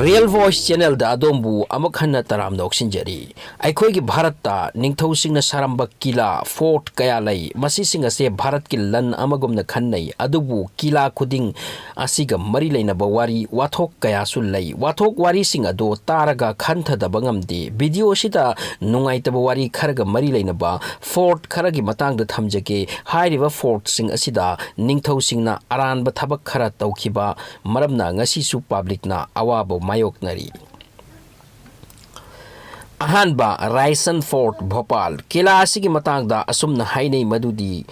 Real Voice Channel da adombu amakhanna taram da oxinjari aikhoi gi bharat ta ningthau singna saramba killa fort kaya lai masi singa se bharat ki lan amagom na khannai adubu killa khuding asiga mari leina bawari wathok kaya su lai wathok wari singa do taraga khantha da bangamde video sita nungai ta bawari kharaga mari leina ba fort kharagi matang da thamjake hairiba fort sing asida ningthau singna aran ba thabak khara tawkhiba maramna ngasi su public na awabo mayoknari ahanba Raisen Fort Bhopal kila asigi matangda asumna hainei madudi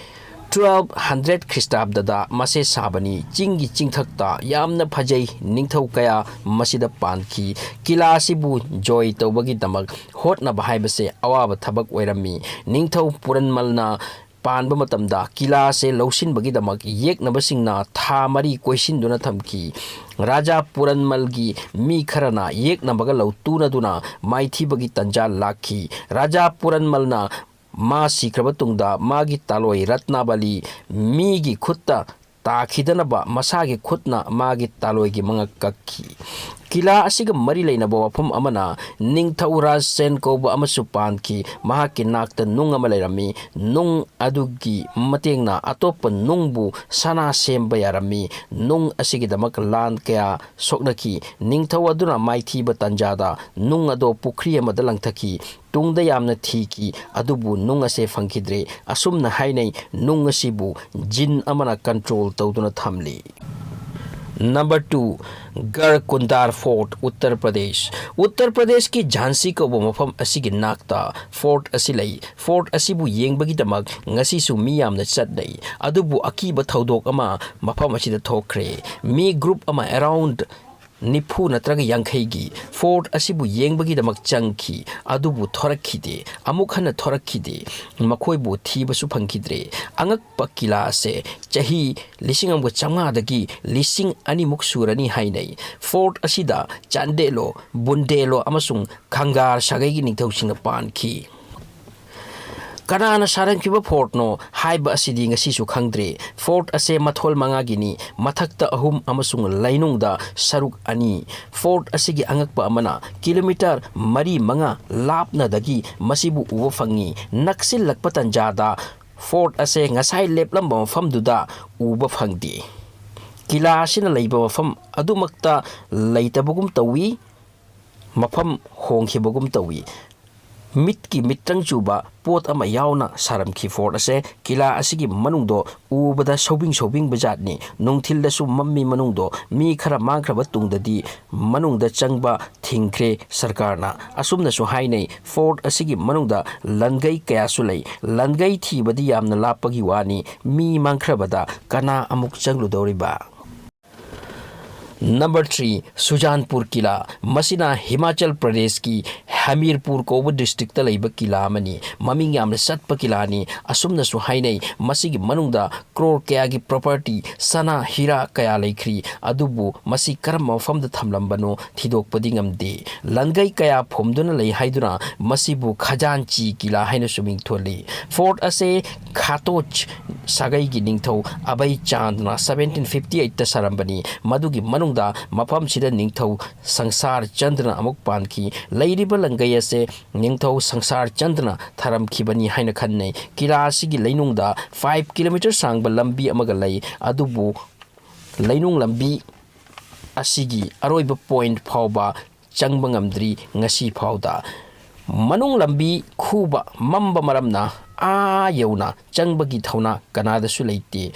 1200 Christabda mase sabani chingi chingthakta yamna phajai ningthau kaya masida panki kila asibu joy tawbagi damak hotna bahaibase awaba thabak oirami ningthau puranmalna panba matamda kila se lausin bagi damak yeknaba singna tha mari question duna thamki Raja Puranmalgi mi kharana yeknabaga lautuna duna maithi bagi tanja lakhi Raja Puranmalna ma sikrabatungda magi taloi ratnabali mi gi khutta takhidanaba masagi khutna magi taloi gi mangakki kila asiga mari leina ba wafam amana ningthau raj sen ko ba amasu panki mahaki nakta nung ama leirami nung adugi matengna atop nungbu sana semba yarami nung asigi damak lan kaya soknaki ningthau aduna maithi ba tanjada nung ado pukri amada langthaki tungda yamna thiki adubu nung ase fangkidre asumna hainai nung asibu jin amana control tawduna thamli. Number 2 Garkundar Fort Uttar Pradesh ki Jhansi ko mafam asigi nakta fort asilai fort asibu yengbagi damak ngasi su miyam na chatdai adubu akiba thaudok ama mafam asida thokre mi group ama around nipu natraga yangkhaigi fort asibu yengbagi damak changki adubu thorakhide amukhana thorakhide makoibu thiba su phangkidre angak pakila se chahi lising amgo changa dagi lising ani muksurani hainai fort asida chandelo bundelo amasung khangar sagai gi ningthau singa panki kanana sarankiba fort no haiba asidi ngasi su khangdre fort ase mathol mangagini mathakta ahum amasung lainungda saruk ani fort asigi angakpa amana kilometer mari manga lapna dagi masibu uwa fangi naksil lakpatan jada fort ase ngasai leplamba famduda uba phangdi kila asina leiba fam adumakta leitabugum tawi mafam hongkhibugum tawi mitki mitrang chuba pot ama yauna saram ki fort ase kila asigi manungdo ubada shobing bajatni nungthil da su mammi manungdo mi khara mangkhra tungdadi manungda changba thingkre sarkarna asumna su hainai fort asigi manungda langai kaya sulai langai thibadi yamna lapagi wani mi mangkhra bada kana amuk changludoriba. Number 3 Sujanpur Killa Masina Himachal Pradesh ki Hamirpur Koba district ta leiba killa mani maming yamna chatpa killa ni asumna su hainai masigi manungda crore kaya gi property sana hira kaya leikhri adubu masi karam mafam da thamlambano thidok padingamde langai kaya phomduna lei haiduna masibu khajanchi killa haina suming tholi fort ase khatoch sagai gi ningthau abai chandna 1758 ta sarambani madugi da mapam sida ningthau sangsar chandna amuk panki leiriba langai ase ningthau sangsar chandna tharam khibani haina khannai kila sigi leinungda 5 km sangba lambi amaga lei adubu leinung lambi asigi aroiba point phauba changba ngamdri ngasi phauda manung lambi khuba mamba maramna a yauna changbagi thauna kanada su leite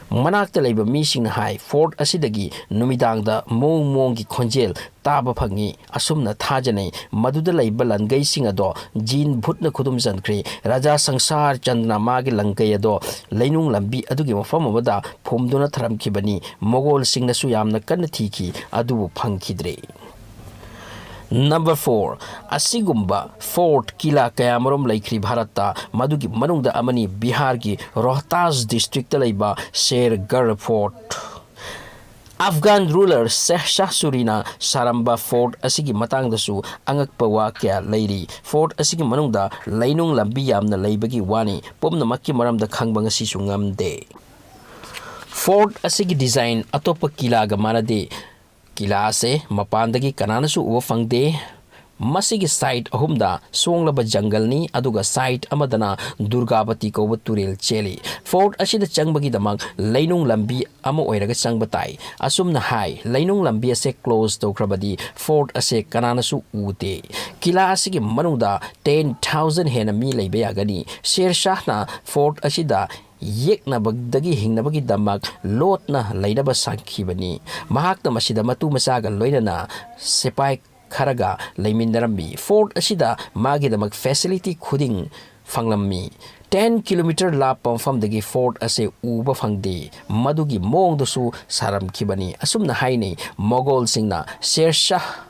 manakta leiba mising hai fort asidagi numidangda monggi khonjel taba phangi asumna thajanai maduda leiba langai singa do jin bhutna khudum jankre raja sangsar chandna magi langai ado leinung lambi adugi mafam amada phomduna tharamkhibani mogol singna su yamna kanna thiki adu phangkhidre. Number 4 Asigumba Fort Killa Kayamarom Laikri Bharata Madugi Manungda Amani Bihar ki Rohtas district leiba Shergarh Fort Afghan ruler Shah Surina Saramba Fort asigi matangda su angakpa wa kya leiri fort asigi manungda lainung lambi yamna leibagi wani pomna makki maramda khangba ngasi su ngamde fort asigi design atopa killa ga manade Killa ase mapandagi kananasu uwa fangde. Masigi site ahumda songlaba jungle ni aduga site amadana Durgabati ko turel cheli. Fort asida changbagi damag lainung lambi ama oiraga changbatai. Asum na hai lainung lambi ase close to krabadi fort ase kananasu ute. Killa asigi manungda 10,000 hena mi leibe agani. Sher Shah na fort asida yeknabagdagi hingnabagi damak lotna lainaba sangkhibani. Mahakna masida matu masaga loinana sepai kharaga leimindarambi. Fort asida magi damak facility khuding fanglammi. 10 kilometer lap mafamdagi fort ase uba fangde. Madugi mongdosu saramkhibani. Asumna hainei Mughal singna Sher Shah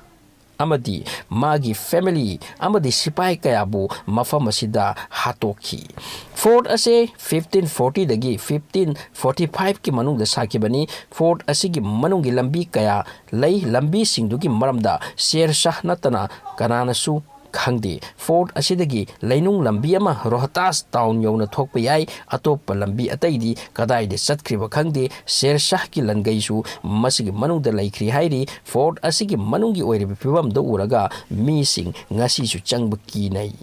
amadi magi family amadi sipai kayabu mafam asida hatoki. Fort ase 1540 dagi 1545 ki manung da sakibani. Fort asigi manungi lambi kaya lay lambi singdugi maramda Sher Shah natana kananasu khangdi. Fort asidagi lainung lambi ama Rohtas town yona thokpa yai. Atopa lambi ataidi kadai de satkriba khangdi. Sher Shah ki langaisu masigi manung da laikri hairi. Fort asigi manungi oiribi pibam da uraga mi sing ngasi su changba kinai.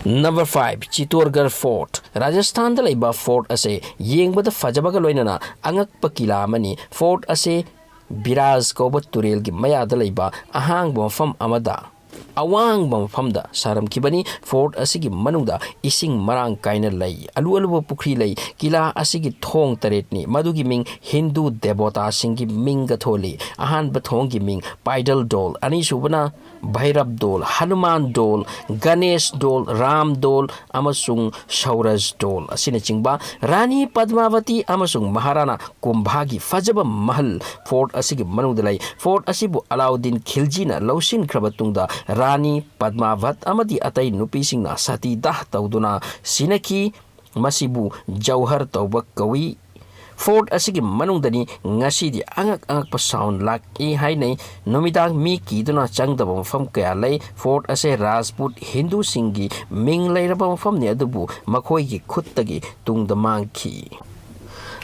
Number 5 Chittorgarh Fort. Rajasthan da laiba fort ase yengbada fajabaga loinana angakpa killa amani. Fort ase Biraj koba turel gi maya da laiba ahang mafam amada awang mafamda saramkhibani. Fort asigi manungda ising marang kaina lay alu aluba pukri lay. Killa asigi thong taretni madugi ming Hindu devota singi ming ga tholi. Ahan bathong gi ming Paidal Dol, ani subana Bhairab Dol, Hanuman Dol, Ganesh Dol, Ram Dol amasung Shauraj Dol asina chingba. Rani Padmavati amasung Maharana Kumbhagi fajaba mahal fort asigi manungda lay. Fort asibu Alauddin Khiljina lausin krabatungda Rani Padmavat amadi atai nupisingna sati dah tauduna sinaki masibu Jauhar tauba kawi. Fort asigi manungdani ngasidi angak pa sound lak e hainei nomidang mi kiduna changdaba mafam kaya lay. Fort ase Rajput Hindu singi ming lairaba mafam ni adubu makhoi gi khuttagi tungda mangki.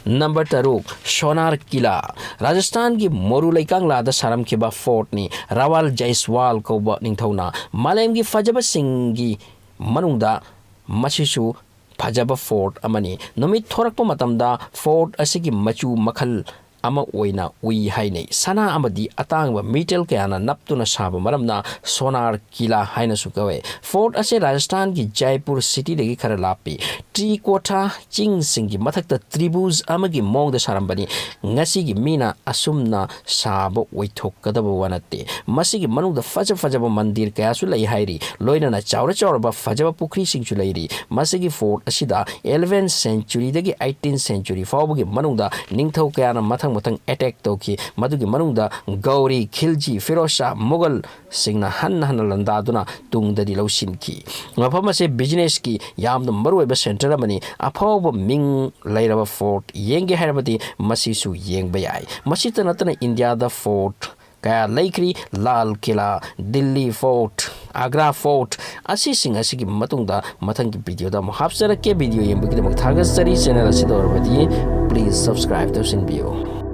Number 3 Sonar Killa. Rajasthan ki moru laikang lada saram kiba fort ni Rawal Jaiswal koba ningthona malem gi fajaba singi manungda masisu fajaba fort amani. Numit thorakpa matamda fort asigi machu makhal ama oina ui hainei. Sana amadi atangba metal kayana naptuna saba maramna Sonar Killa haina sukawe. Fort ase Rajasthan ki Jaipur city degi khara lapi. Trikota ching singi mathakta tribus amagi mongda sarambani. Ngasigi mina asumna saba oithokadaba wanate. Masigi manungda fajaba mandir kayasu lai hairi. Loina na chaura fajaba pukri singchu lairi. Masigi fort asida 11th century degi 18th century fawbagi manungda ningthau kayana matang attack toki. Madugi manungda Gauri, Khilji, Firoz Shah, Mughal singna hanna landaduna tungdadi lausinki. Mafam ase business ki yamna maruiba center amani. Apamba ming lairaba fort yenge hairabadi masisu yengba yai. Masita natana India da fort kaya laikri Lal Killa, Delhi Fort, Agra Fort asi sing asigi matungda mathangi video da hapsarake video yembagi da magthagasari channel asida orabadi please subscribe to sin bio.